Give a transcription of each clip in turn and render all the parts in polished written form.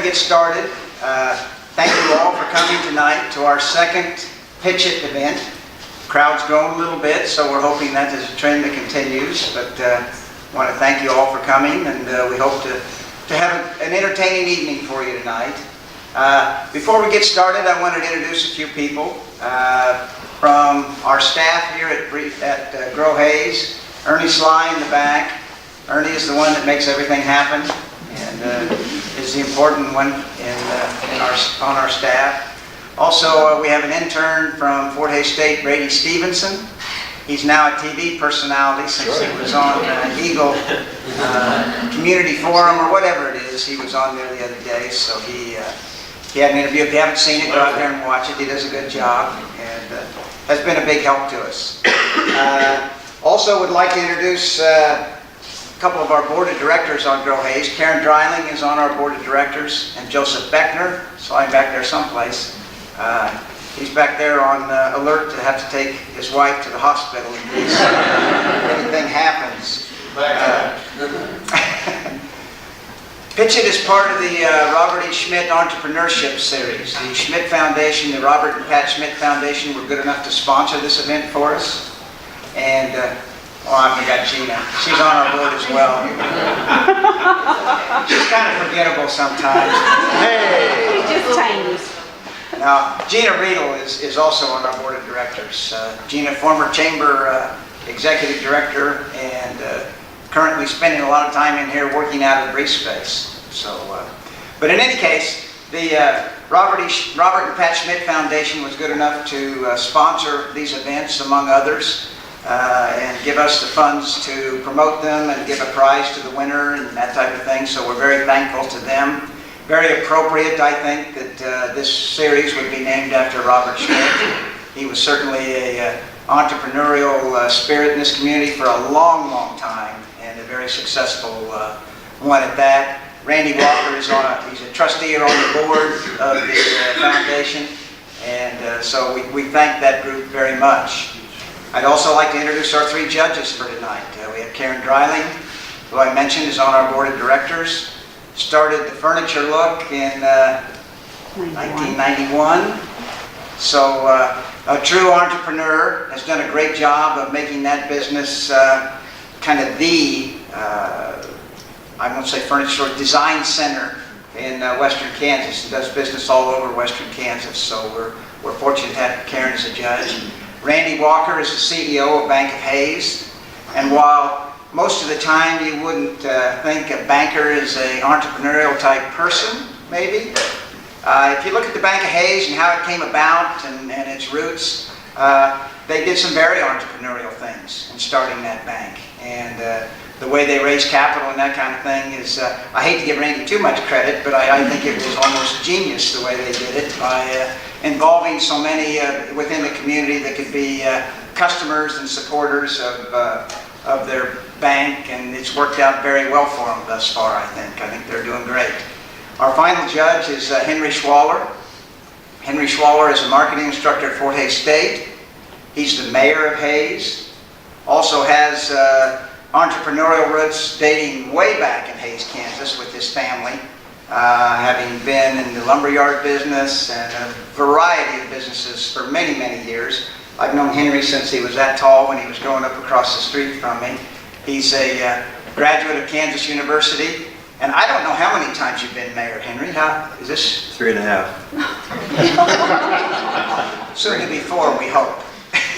to get started, thank you all for coming tonight to our second pITch event. The crowd's grown a little bit, so we're hoping that is a trend that continues. But I want to thank you all for coming, and we hope to have an entertaining evening for you tonight. Before we get started, I wanted to introduce a few people from our staff here at Grow Hayes. Ernie Sly in the back. Ernie is the one that makes everything happen, and is the important one on our staff. Also, we have an intern from Fort Hays State, Brady Stevenson. He's now a TV personality since he was on Eagle Community Forum or whatever it is. He was on there the other day, so he had an interview. If you haven't seen it, go out there and watch it. He does a good job and has been a big help to us. Also would like to introduce a couple of our board of directors on Grow Hayes. Karen Dreiling is on our board of directors, and Joseph Beckner, so I'm back there someplace. He's back there on alert to have to take his wife to the hospital in case anything happens. pITch is part of the Robert E. Schmidt Entrepreneurship Series. The Schmidt Foundation, the Robert and Pat Schmidt Foundation, were good enough to sponsor this event for us. And, I forgot Gina. She's on our board as well. She's kind of forgettable sometimes. Hey! Just tiny. Now, Gina Riedel is also on our board of directors. Gina, former chamber executive director, and currently spending a lot of time in here working out of brief space. So, but in any case, the Robert and Pat Schmidt Foundation was good enough to sponsor these events, among others, and give us the funds to promote them and give a prize to the winner and that type of thing. So we're very thankful to them. Very appropriate, I think, that this series would be named after Robert Schmidt. He was certainly an entrepreneurial spirit in this community for a long, long time, and a very successful one at that. Randy Walker is he's a trustee on the board of the foundation, and so we thank that group very much. I'd also like to introduce our three judges for tonight. We have Karen Dreiling, who I mentioned is on our board of directors. Started the furniture look in 1991. So a true entrepreneur, has done a great job of making that business kind of the, I won't say furniture store, design center in western Kansas. He does business all over western Kansas. So we're fortunate to have Karen as a judge. Randy Walker is the CEO of Bank of Hayes. And while most of the time you wouldn't think a banker is an entrepreneurial type person, maybe. If you look at the Bank of Hayes and how it came about and its roots, they did some very entrepreneurial things in starting that bank. And the way they raised capital and that kind of thing is, I hate to give Randy too much credit, but I think it was almost genius the way they did it by involving so many within the community that could be customers and supporters of their bank, and it's worked out very well for them thus far, I think. I think they're doing great. Our final judge is Henry Schwaller. Henry Schwaller is a marketing instructor at Fort Hays State. He's the mayor of Hays. Also has entrepreneurial roots dating way back in Hays, Kansas with his family, having been in the lumberyard business and a variety of businesses for many, many years. I've known Henry since he was that tall when he was growing up across the street from me. He's a graduate of Kansas University, and I don't know how many times you've been mayor, Henry. How is this? 3.5. Soon to be 4, we hope.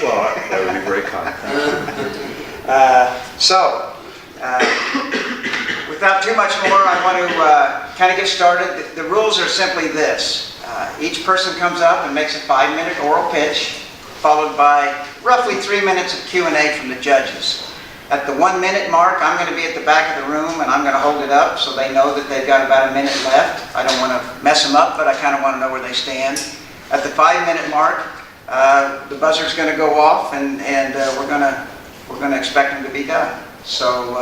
Well, that would be great content. Without too much more, I want to kind of get started. The rules are simply this. Each person comes up and makes a 5-minute oral pitch, followed by roughly 3 minutes of Q&A from the judges. At the 1-minute mark, I'm going to be at the back of the room, and I'm going to hold it up so they know that they've got about a minute left. I don't want to mess them up, but I kind of want to know where they stand. At the 5-minute mark, the buzzer's going to go off, and we're going to expect them to be done. So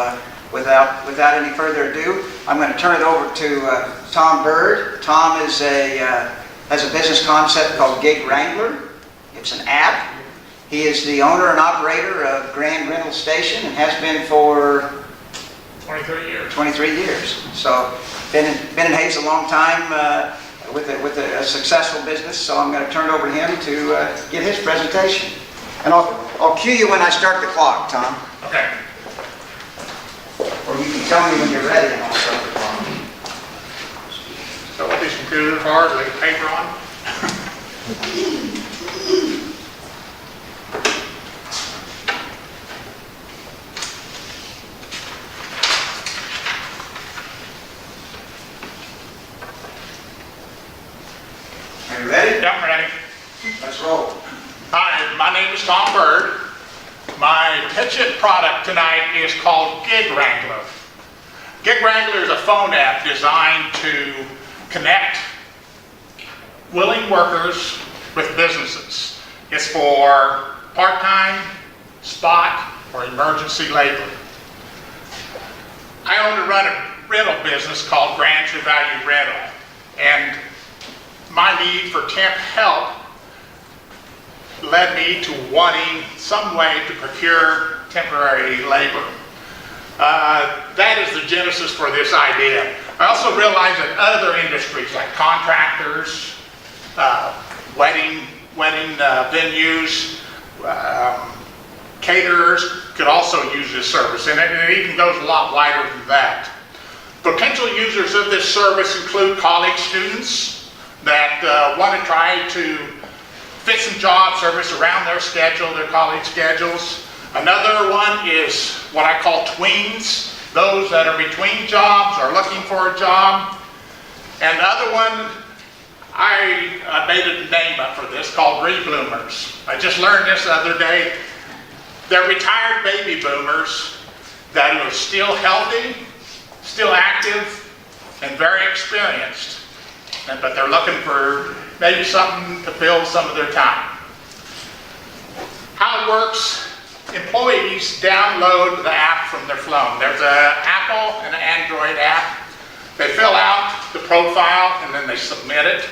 without any further ado, I'm going to turn it over to Tom Bird. Tom has a business concept called Gig Wrangler. It's an app. He is the owner and operator of Grand Rental Station and has been for 23 years. 23 years. So been in Hayes a long time with a successful business, so I'm going to turn it over to him to give his presentation. And I'll cue you when I start the clock, Tom. Okay. Or you can tell me when you're ready and I'll start the clock. So what these computers are, they have paper on. Are you ready? Yeah, I'm ready. Let's roll. Hi, my name is Tom Bird. My pITch product tonight is called Gig Wrangler. Gig Wrangler is a phone app designed to connect willing workers with businesses. It's for part-time, spot, or emergency labor. I own and run a rental business called Grand True Value Rental, and my need for temp help led me to wanting some way to procure temporary labor. That is the genesis for this idea. I also realized that other industries like contractors, wedding venues, caterers could also use this service, and it even goes a lot wider than that. Potential users of this service include college students that want to try to fit some job service around their schedule, their college schedules. Another one is what I call tweens, those that are between jobs or looking for a job. And the other one, I made a name up for this called rebloomers. I just learned this the other day. They're retired baby boomers that are still healthy, still active, and very experienced. But they're looking for maybe something to fill some of their time. How it works, employees download the app from their phone. There's an Apple and an Android app. They fill out the profile and then they submit it.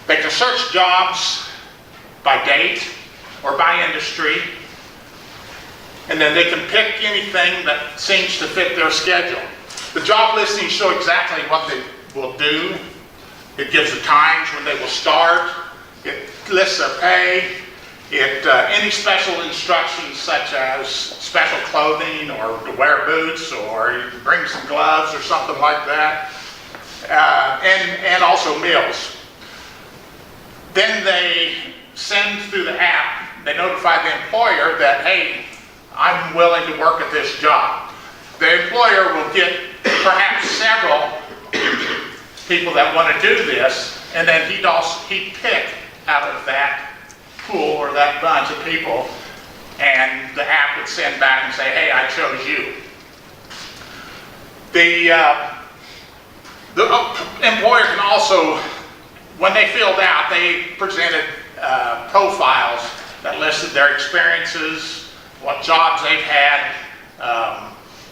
They can search jobs by date or by industry, and then they can pick anything that seems to fit their schedule. The job listings show exactly what they will do. It gives the times when they will start. It lists their pay. Any special instructions such as special clothing or to wear boots or bring some gloves or something like that. And also meals. Then they send through the app, they notify the employer that, hey, I'm willing to work at this job. The employer will get perhaps several people that want to do this, and then he'd pick out of that pool or that bunch of people, and the app would send back and say, hey, I chose you. The employer can also, when they filled out, they presented profiles that listed their experiences, what jobs they've had,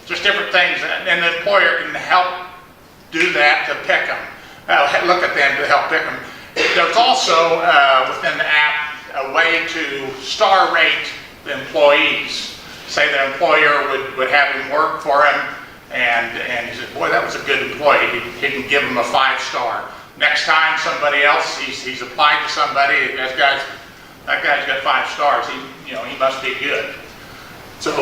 just different things, and the employer can help do that to pick them, look at them to help pick them. There's also, within the app, a way to star rate the employees. Say the employer would have him work for him, and he said, boy, that was a good employee. He can give him a 5-star. Next time somebody else, he's applied to somebody, that guy's got 5 stars. He must be good. So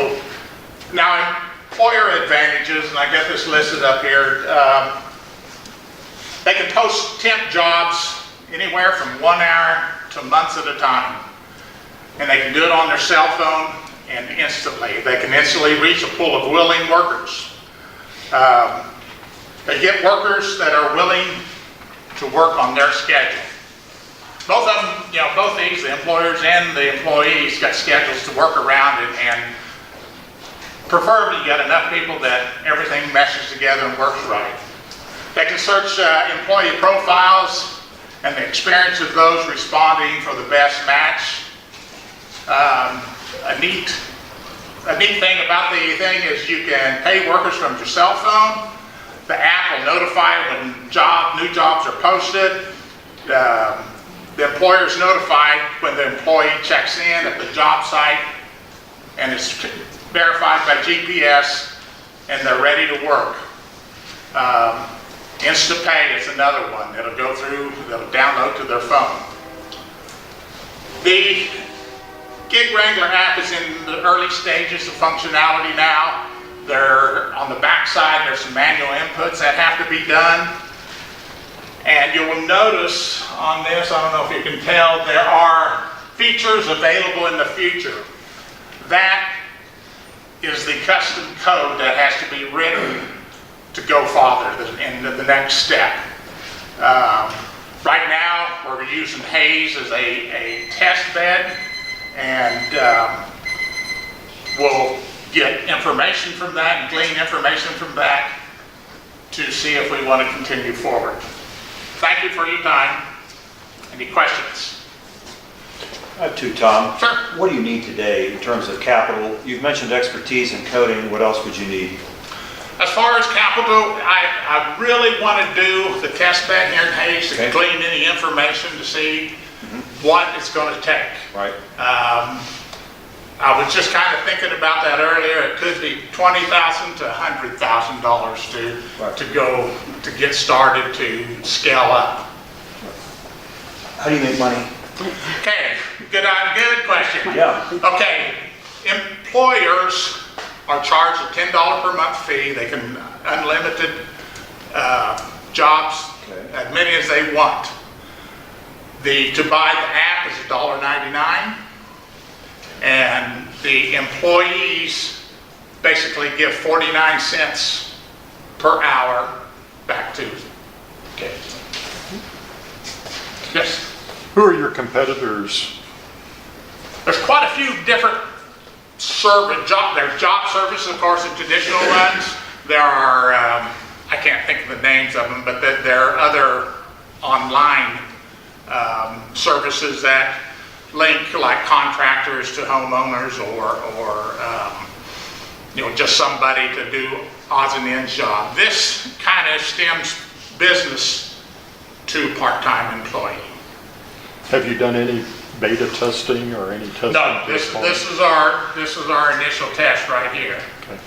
now employer advantages, and I got this listed up here. They can post temp jobs anywhere from 1 hour to months at a time. And they can do it on their cell phone and instantly. They can instantly reach a pool of willing workers. They get workers that are willing to work on their schedule. Both of them, both these, the employers and the employees, got schedules to work around it, and preferably you got enough people that everything meshes together and works right. They can search employee profiles and the experience of those responding for the best match. A neat thing about the thing is you can pay workers from your cell phone. The app will notify when new jobs are posted. The employer is notified when the employee checks in at the job site, and it's verified by GPS, and they're ready to work. Instant Pay is another one that'll go through, that'll download to their phone. The Gig Wrangler app is in the early stages of functionality now. They're on the back side, there's some manual inputs that have to be done. And you will notice on this, I don't know if you can tell, there are features available in the future. That is the custom code that has to be written to go farther into the next step. Right now, we're using Haze as a test bed, and we'll get information from that and glean information from that to see if we want to continue forward. Thank you for your time. Any questions? I have two, Tom. Sure. What do you need today in terms of capital? You've mentioned expertise in coding. What else would you need? As far as capital, I really want to do the test bed here in Hays to Okay. glean any information to see what it's going to take. Right. I was just kind of thinking about that earlier. It could be $20,000 to $100,000 to go to get started to scale up. How do you make money? Okay, good question. Yeah. Okay, employers are charged a $10 per month fee. They can unlimited jobs, Okay. as many as they want. To buy the app is $1.99, and the employees basically give 49 cents per hour back to. Okay. Yes. Who are your competitors? There's quite a few different there's job services, of course, the traditional ones. There are, I can't think of the names of them, but there are other online services that link like contractors to homeowners or just somebody to do odds and ends job. This kind of stems business to part-time employee. Have you done any beta testing or any testing? No, this is our initial test right here. Okay.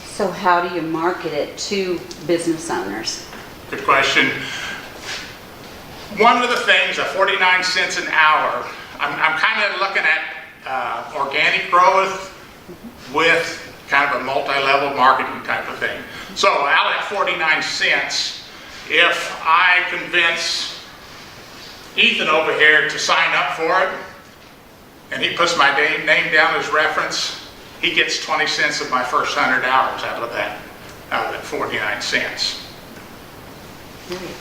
So how do you market it to business owners? Good question. One of the things, at 49 cents an hour, I'm kind of looking at organic growth with kind of a multi-level marketing type of thing. So out at 49 cents, if I convince Ethan over here to sign up for it, and he puts my name down as reference, he gets 20 cents of my first 100 hours out of that 49 cents.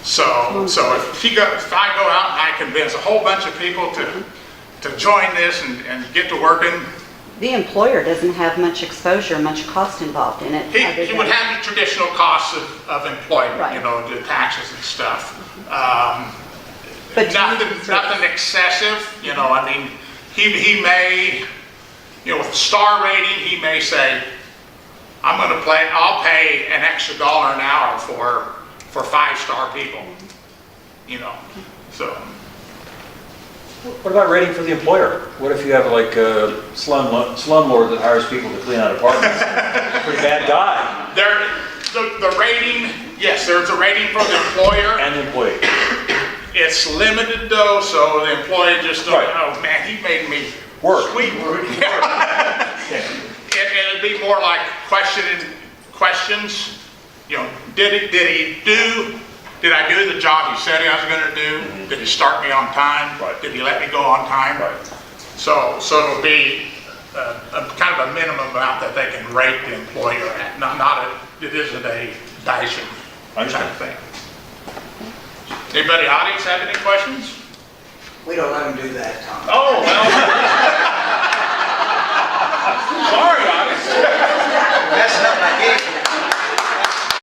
So if I go out and I convince a whole bunch of people to join this and get to working, The employer doesn't have much exposure, much cost involved in it. he would have the traditional costs of employment, Right. the taxes and stuff. But Nothing excessive, he may, with star rating, he may say, I'll pay an extra $1 an hour for 5-star people, so. What about rating for the employer? What if you have like a slumlord that hires people to clean out apartments? Pretty bad guy. The rating, yes, there's a rating for the employer. And the employee. It's limited though, so the employee just, Right. oh man, he made me Work. sweet work. It'd be more like questions, did I do the job he said I was going to do? Did he start me on time? Right. Did he let me go on time? Right. So it'll be a kind of a minimum amount that they can rate the employer at. It isn't a dicing I type understand. of thing. Anybody in the audience have any questions? We don't let them do that, Tom. Oh, well.